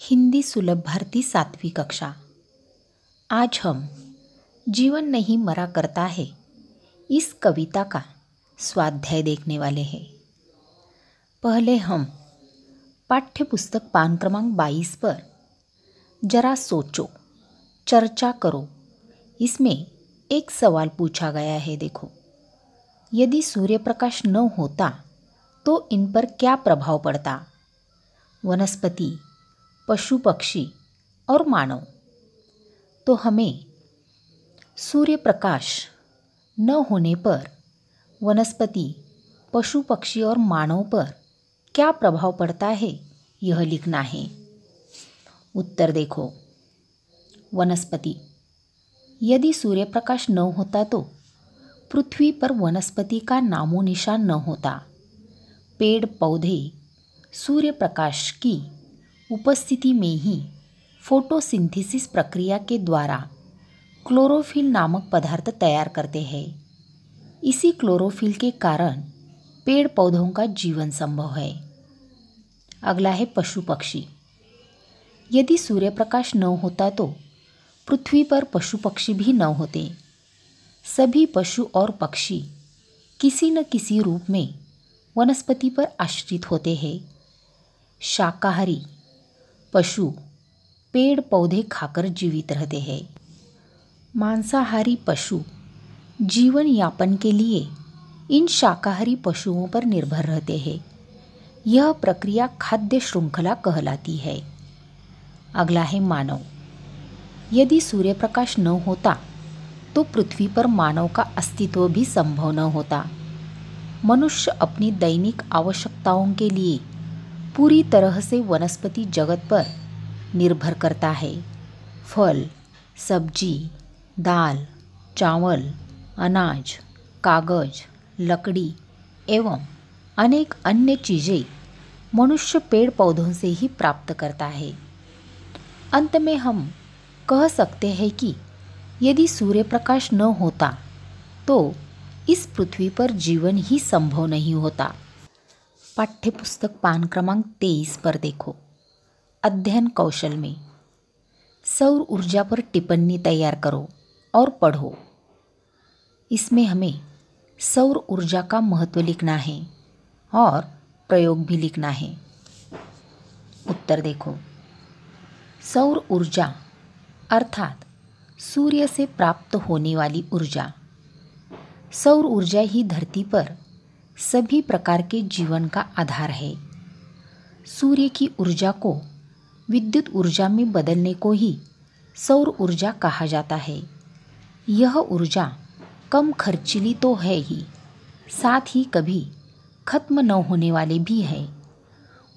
हिंदी सुलभ भारती 7वीं कक्षा। आज हम जीवन नहीं मरा करता है इस कविता का स्वाध्याय देखने वाले हैं। पहले हम पाठ्य पुस्तक पान क्रमांक 22 पर जरा सोचो, चर्चा करो। इसमें एक सवाल पूछा गया है। देखो, यदि सूर्य प्रकाश न होता तो इन पर क्या प्रभाव पड़ता? वनस्पति, पशु पक्षी और मानव। तो हमें सूर्य प्रकाश न होने पर वनस्पति, पशु पक्षी और मानव पर क्या प्रभाव पड़ता है यह लिखना है। उत्तर देखो। वनस्पति, यदि सूर्य प्रकाश न होता तो पृथ्वी पर वनस्पति का नामो निशान न होता। पेड़ पौधे सूर्य प्रकाश की उपस्थिति में ही फोटोसिंथेसिस प्रक्रिया के द्वारा क्लोरोफिल नामक पदार्थ तैयार करते हैं। इसी क्लोरोफिल के कारण पेड़ पौधों का जीवन संभव है। अगला है पशु पक्षी। यदि सूर्य प्रकाश न होता तो पृथ्वी पर पशु पक्षी भी न होते। सभी पशु और पक्षी किसी न किसी रूप में वनस्पति पर आश्रित होते हैं। शाकाहारी पशु पेड़ पौधे खाकर जीवित रहते हैं। मांसाहारी पशु जीवन यापन के लिए इन शाकाहारी पशुओं पर निर्भर रहते हैं। यह प्रक्रिया खाद्य श्रृंखला कहलाती है। अगला है मानव। यदि सूर्य प्रकाश न होता तो पृथ्वी पर मानव का अस्तित्व भी संभव न होता। मनुष्य अपनी दैनिक आवश्यकताओं के लिए पूरी तरह से वनस्पति जगत पर निर्भर करता है। फल, सब्जी, दाल, चावल, अनाज, कागज, लकड़ी एवं अनेक अन्य चीज़ें मनुष्य पेड़ पौधों से ही प्राप्त करता है। अंत में हम कह सकते हैं कि यदि सूर्य प्रकाश न होता तो इस पृथ्वी पर जीवन ही संभव नहीं होता। पाठ्यपुस्तक पान क्रमांक 23 पर देखो। अध्ययन कौशल में सौर ऊर्जा पर टिप्पणी तैयार करो और पढ़ो। इसमें हमें सौर ऊर्जा का महत्व लिखना है और प्रयोग भी लिखना है। उत्तर देखो। सौर ऊर्जा अर्थात सूर्य से प्राप्त होने वाली ऊर्जा। सौर ऊर्जा ही धरती पर सभी प्रकार के जीवन का आधार है। सूर्य की ऊर्जा को विद्युत ऊर्जा में बदलने को ही सौर ऊर्जा कहा जाता है। यह ऊर्जा कम खर्चीली तो है ही, साथ ही कभी खत्म न होने वाली भी है।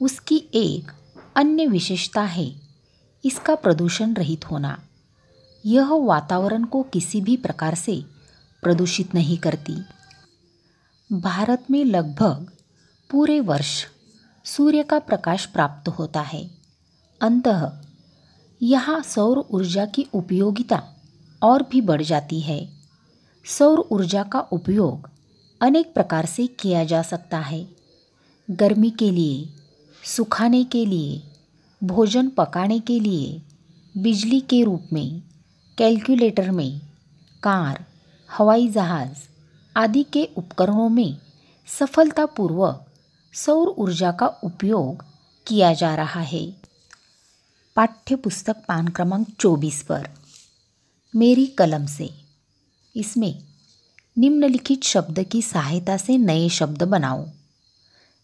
उसकी एक अन्य विशेषता है इसका प्रदूषण रहित होना। यह वातावरण को किसी भी प्रकार से प्रदूषित नहीं करती। भारत में लगभग पूरे वर्ष सूर्य का प्रकाश प्राप्त होता है। अतः यहाँ सौर ऊर्जा की उपयोगिता और भी बढ़ जाती है। सौर ऊर्जा का उपयोग अनेक प्रकार से किया जा सकता है। गर्मी के लिए, सुखाने के लिए, भोजन पकाने के लिए, बिजली के रूप में, कैलकुलेटर में, कार, हवाई जहाज़ आदि के उपकरणों में सफलतापूर्वक सौर ऊर्जा का उपयोग किया जा रहा है। पाठ्यपुस्तक पान क्रमांक 24 पर मेरी कलम से, इसमें निम्नलिखित शब्द की सहायता से नए शब्द बनाओ।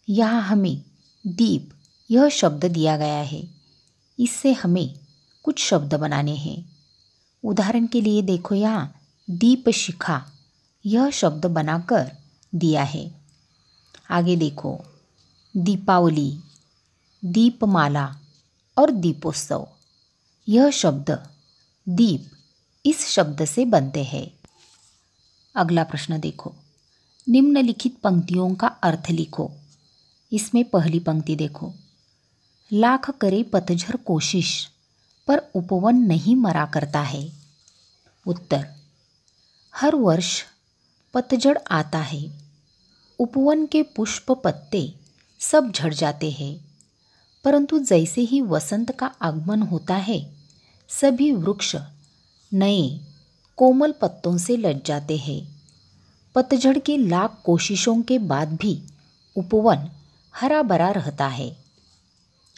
यहाँ हमें दीप यह शब्द दिया गया है। इससे हमें कुछ शब्द बनाने हैं। उदाहरण के लिए देखो, यहाँ दीप शिखा यह शब्द बनाकर दिया है। आगे देखो, दीपावली, दीपमाला और दीपोत्सव यह शब्द दीप इस शब्द से बनते हैं। अगला प्रश्न देखो। निम्नलिखित पंक्तियों का अर्थ लिखो। इसमें पहली पंक्ति देखो। लाख करे पतझर कोशिश पर उपवन नहीं मरा करता है। उत्तर, हर वर्ष पतझड़ आता है, उपवन के पुष्प पत्ते सब झड़ जाते हैं, परंतु जैसे ही वसंत का आगमन होता है सभी वृक्ष नए कोमल पत्तों से लद जाते हैं। पतझड़ की लाख कोशिशों के बाद भी उपवन हरा भरा रहता है।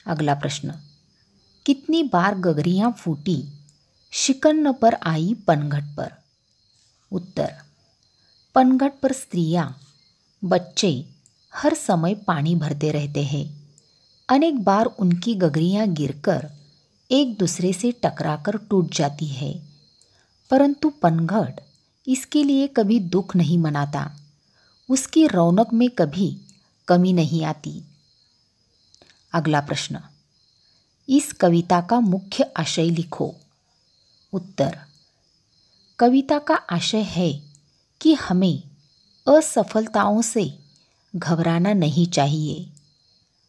अगला प्रश्न, कितनी बार गगरियां फूटी शिकन्न पर आई पनघट पर? उत्तर, पनघट पर स्त्रियां, बच्चे हर समय पानी भरते रहते हैं। अनेक बार उनकी गगरियां गिरकर एक दूसरे से टकराकर टूट जाती है, परंतु पनघट इसके लिए कभी दुख नहीं मनाता। उसकी रौनक में कभी कमी नहीं आती। अगला प्रश्न, इस कविता का मुख्य आशय लिखो। उत्तर, कविता का आशय है कि हमें असफलताओं से घबराना नहीं चाहिए,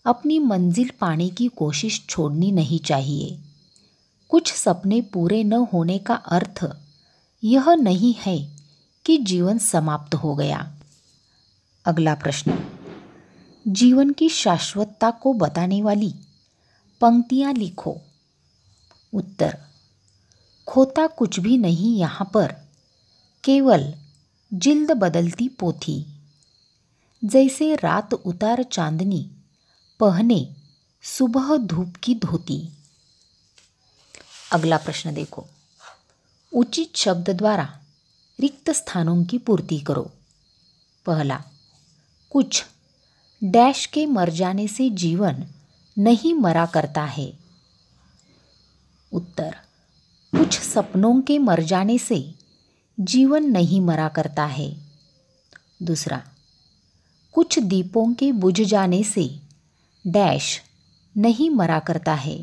अपनी मंजिल पाने की कोशिश छोड़नी नहीं चाहिए। कुछ सपने पूरे न होने का अर्थ यह नहीं है कि जीवन समाप्त हो गया। अगला प्रश्न, जीवन की शाश्वतता को बताने वाली पंक्तियाँ लिखो। उत्तर, खोता कुछ भी नहीं यहाँ पर, केवल जिल्द बदलती पोथी। जैसे रात उतार चांदनी, पहने सुबह धूप की धोती। अगला प्रश्न देखो, उचित शब्द द्वारा रिक्त स्थानों की पूर्ति करो। पहला, कुछ डैश के मर जाने से जीवन नहीं मरा करता है। उत्तर, कुछ सपनों के मर जाने से जीवन नहीं मरा करता है। दूसरा, कुछ दीपों के बुझ जाने से डैश नहीं मरा करता है,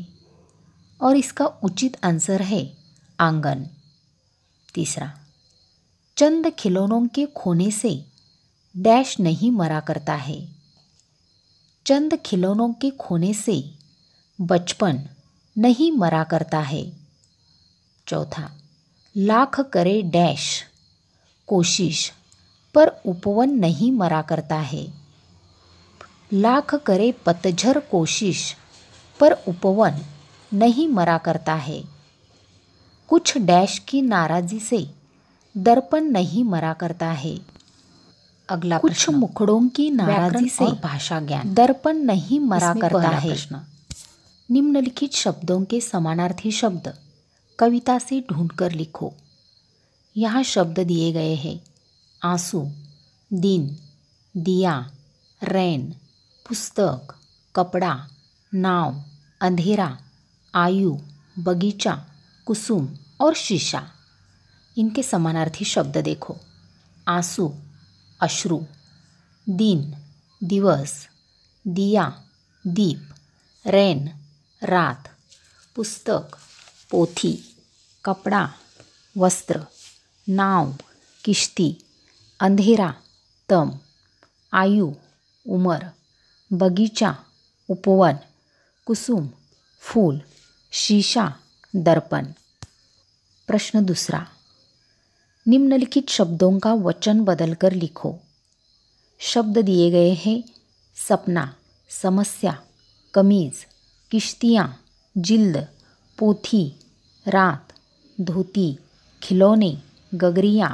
और इसका उचित आंसर है आंगन। तीसरा, चंद खिलौनों के खोने से डैश नहीं मरा करता है। चंद खिलौनों के खोने से बचपन नहीं मरा करता है। चौथा, लाख करे डैश कोशिश पर उपवन नहीं मरा करता है। लाख करे पतझड़ कोशिश पर उपवन नहीं मरा करता है। कुछ डैश की नाराजी से दर्पण नहीं मरा करता है। अगला कुछ प्रश्न, मुखड़ों की नाराजी से भाषा ज्ञान दर्पण नहीं मरा करता है। प्रश्न, निम्नलिखित शब्दों के समानार्थी शब्द कविता से ढूंढकर लिखो। यहाँ शब्द दिए गए हैं: आंसू, दिन, दिया, रैन, पुस्तक, कपड़ा, नाव, अंधेरा, आयु, बगीचा, कुसुम और शीशा। इनके समानार्थी शब्द देखो। आंसू, अश्रु, दिन, दिवस, दिया, दीप, रैन, रात, पुस्तक, पोथी, कपड़ा, वस्त्र, नाव, किश्ती, अंधेरा, तम, आयु, उमर, बगीचा, उपवन, कुसुम, फूल, शीशा, दर्पण। प्रश्न दूसरा, निम्नलिखित शब्दों का वचन बदलकर लिखो। शब्द दिए गए हैं: सपना, समस्या, कमीज, किश्तियाँ, जिल्द, पोथी, रात, धोती, खिलौने, गगरियाँ,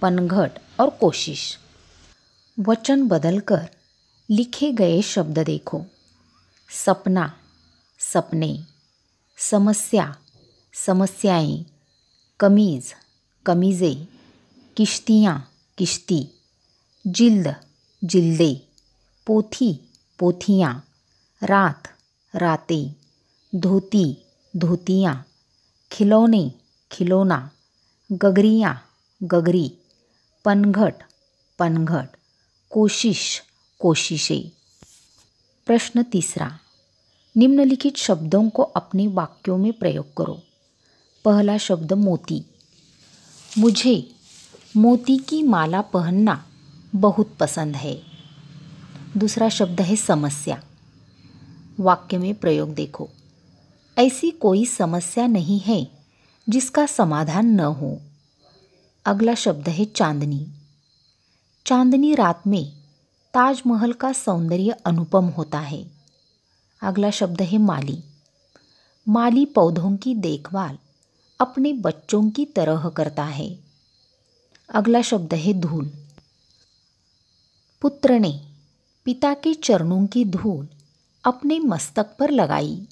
पनघट और कोशिश। वचन बदलकर लिखे गए शब्द देखो। सपना, सपने, समस्या, समस्याएं, कमीज, कमीज़ें, किश्तियाँ, किश्ती, जिल्द, जिल्दे, पोथी, पोथियाँ, रात, रातें, धोती, धोतियाँ, खिलौने, खिलौना, गगरियाँ, गगरी, पनघट, पनघट, कोशिश, कोशिशें। प्रश्न तीसरा, निम्नलिखित शब्दों को अपने वाक्यों में प्रयोग करो। पहला शब्द मोती। मुझे मोती की माला पहनना बहुत पसंद है। दूसरा शब्द है समस्या। वाक्य में प्रयोग देखो। ऐसी कोई समस्या नहीं है जिसका समाधान न हो। अगला शब्द है चांदनी। चांदनी रात में ताजमहल का सौंदर्य अनुपम होता है। अगला शब्द है माली। माली पौधों की देखभाल अपने बच्चों की तरह करता है। अगला शब्द है धूल। पुत्र ने पिता के चरणों की धूल अपने मस्तक पर लगाई।